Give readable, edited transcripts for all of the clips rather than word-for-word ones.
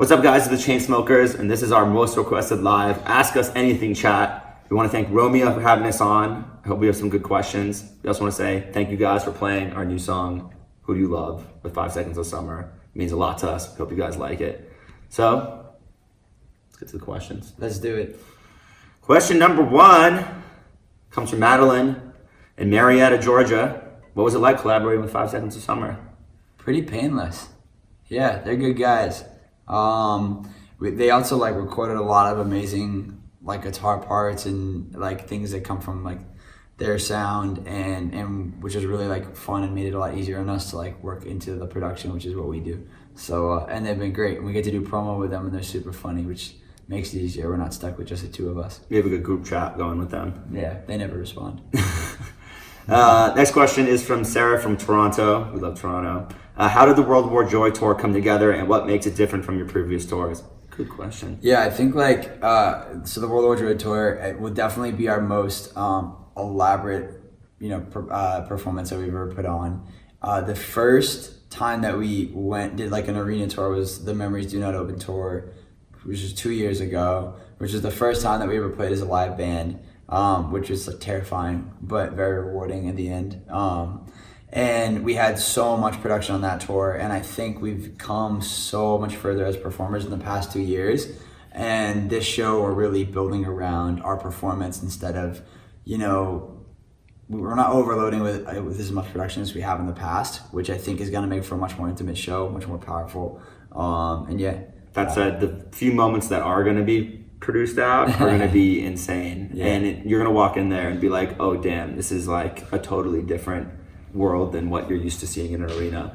What's up, guys? It's the Chainsmokers, and this is our most requested live Ask Us Anything chat. We want to thank Romeo for having us on. I hope we have some good questions. We also want to say thank you guys for playing our new song, Who Do You Love, with 5 Seconds of Summer. It means a lot to us. Hope you guys like it. So, let's get to the questions. Let's do it. Question number 1 comes from Madeline in Marietta, Georgia. What was it like collaborating with 5 Seconds of Summer? Pretty painless. Yeah, they're good guys. They also recorded a lot of amazing guitar parts and things that come from their sound and which is really fun and made it a lot easier on us to work into the production, which is what we do. So and they've been great. And we get to do promo with them and they're super funny, which makes it easier. We're not stuck with just the two of us. We have a good group chat going with them. Yeah, they never respond. Next question is from Sarah from Toronto. We love Toronto. How did the World War Joy tour come together, and what makes it different from your previous tours? Good question. Yeah, I think so the World War Joy tour, it will definitely be our most elaborate, performance that we've ever put on. The first time that we did an arena tour was the Memories Do Not Open tour, which was 2 years ago, which is the first time that we ever played as a live band, which was terrifying but very rewarding in the end. And we had so much production on that tour, and I think we've come so much further as performers in the past 2 years. And this show, we're really building around our performance instead of, we're not overloading with as much production as we have in the past, which I think is going to make for a much more intimate show, much more powerful. And yeah. That said, the few moments that are going to be produced out are going to be insane. Yeah. And you're going to walk in there and be like, oh, damn, this is a totally different world than what you're used to seeing in an arena,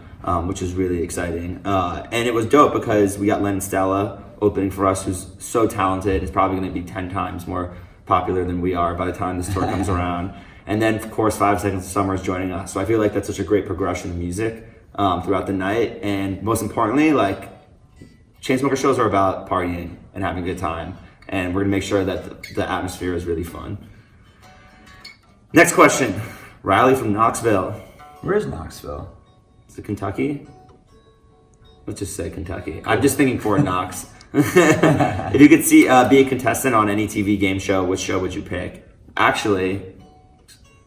which is really exciting. And it was dope because we got Len Stella opening for us, who's so talented. It's probably going to be 10 times more popular than we are by the time this tour comes around. And then, of course, 5 Seconds of Summer is joining us. So I feel like that's such a great progression of music throughout the night. And most importantly, Chainsmokers shows are about partying and having a good time. And we're going to make sure that the atmosphere is really fun. Next question. Riley from Knoxville. Where's Knoxville? Is it Kentucky? Let's just say Kentucky. I'm just thinking Fort Knox. If you could be a contestant on any TV game show, which show would you pick? Actually,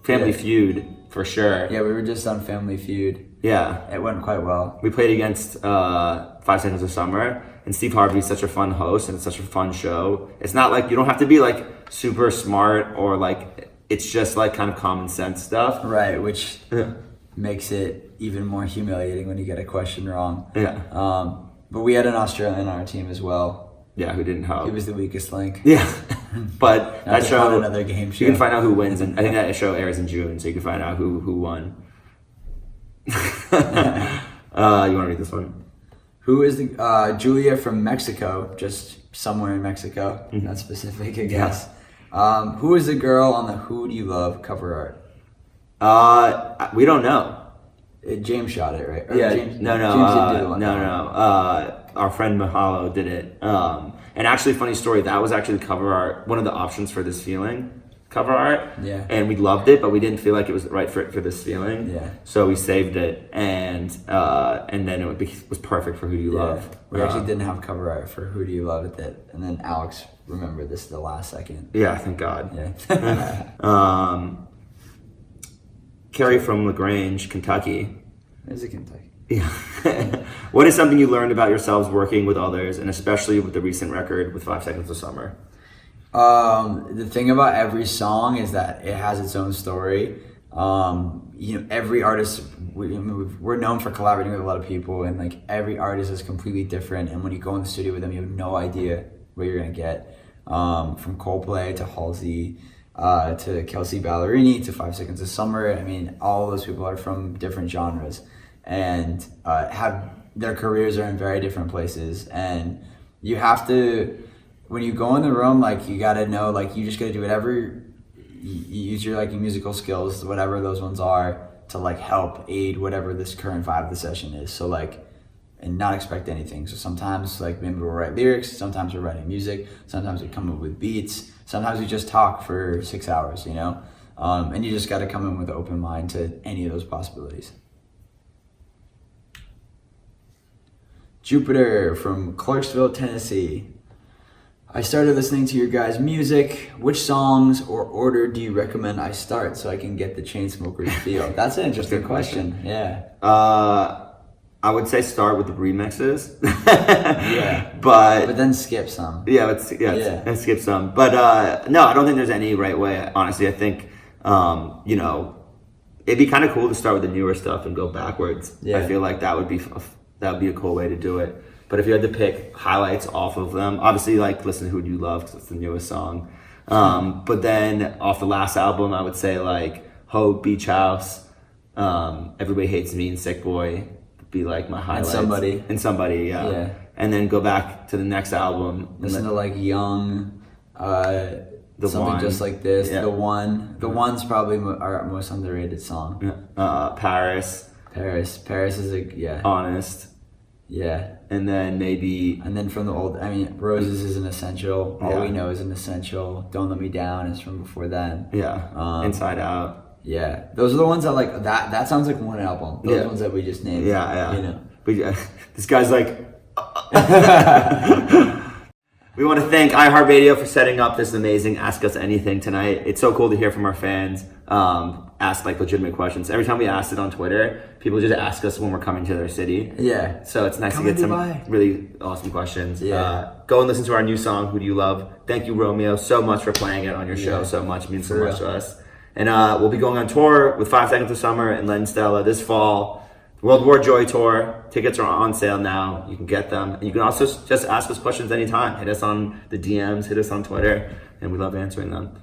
Family Feud, for sure. Yeah, we were just on Family Feud. Yeah. It went quite well. We played against 5 Seconds of Summer, and Steve Harvey's such a fun host, and it's such a fun show. It's not you don't have to be super smart or it's just kind of common sense stuff. Right, which makes it even more humiliating when you get a question wrong. Yeah. But we had an Australian on our team as well. Yeah, who didn't help. He was the weakest link. Yeah. But that show, another game show. You can find out who wins, and I think that show airs in June, so you can find out who won. You want to read this one? Who is the Julia from Mexico? Just somewhere in Mexico. Mm-hmm. Not specific, I guess. Yeah. Who is the girl on the Who Do You Love cover art? We don't know. James shot it, right? Yeah. James no. didn't do the one. No. Our friend Mahalo did it. And actually, funny story. That was actually the cover art. One of the options for This Feeling cover art. Yeah. And we loved it, but we didn't feel like it was right for This Feeling. Yeah. So we saved it, and then it was perfect for Who Do You Love. We actually didn't have cover art for Who Do You Love at that, and then Alex remembered this at the last second. Yeah, thank God. Yeah. Carrie from LaGrange, Kentucky. Is it Kentucky? Yeah. What is something you learned about yourselves working with others, and especially with the recent record with 5 Seconds of Summer? The thing about every song is that it has its own story. Every artist, we're known for collaborating with a lot of people, and every artist is completely different. And when you go in the studio with them, you have no idea what you're gonna get. From Coldplay to Halsey, to Kelsey Ballerini to 5 Seconds of Summer. I mean, all of those people are from different genres and have their careers are in very different places. And you have to, when you go in the room, you gotta know, you just gotta do whatever, you use your your musical skills, whatever those ones are, to help aid whatever this current vibe of the session is. So and not expect anything. So sometimes maybe we'll write lyrics, sometimes we're writing music, sometimes we come up with beats, sometimes we just talk for 6 hours, and you just gotta come in with an open mind to any of those possibilities. Jupiter from Clarksville, Tennessee. I started listening to your guys' music. Which songs or order do you recommend I start so I can get the Chainsmokers feel? That's an interesting question. Yeah. I would say start with the remixes. Yeah. But then skip some. Yeah, let's skip some. But no, I don't think there's any right way. Honestly, I think you know, it'd be kind of cool to start with the newer stuff and go backwards. Yeah. I feel like that would be a cool way to do it. But if you had to pick highlights off of them, obviously like listen to Who Do You Love because it's the newest song. But then off the last album, I would say like Hope, Beach House, Everybody Hates Me, and Sick Boy be like my highlights. And somebody, yeah. And then go back to the next album. Listen to like Young, Something One. Just Like This, Yeah. The One. The One's probably our most underrated song. Yeah. Paris Paris is Honest. Yeah. And then from the old, I mean, Roses is an essential. All Yeah. We Know is an essential. Don't Let Me Down is from before then. Yeah. Inside Out. Yeah, those are the ones that like that sounds like one album. Those ones that we just named. Yeah. You know. But this guy's like. We want to thank iHeartRadio for setting up this amazing Ask Us Anything tonight. It's so cool to hear from our fans. Ask like legitimate questions. Every time we ask it on Twitter, people just ask us when we're coming to their city. Yeah. So it's nice to get some really awesome questions. Yeah. Go and listen to our new song, Who Do You Love? Thank you, Romeo, so much for playing it on your show. So much. It means so much to us. And we'll be going on tour with 5 Seconds of Summer and Len Stella this fall. The World War Joy Tour. Tickets are on sale now. You can get them. And you can also just ask us questions anytime. Hit us on the DMs, hit us on Twitter, and we love answering them.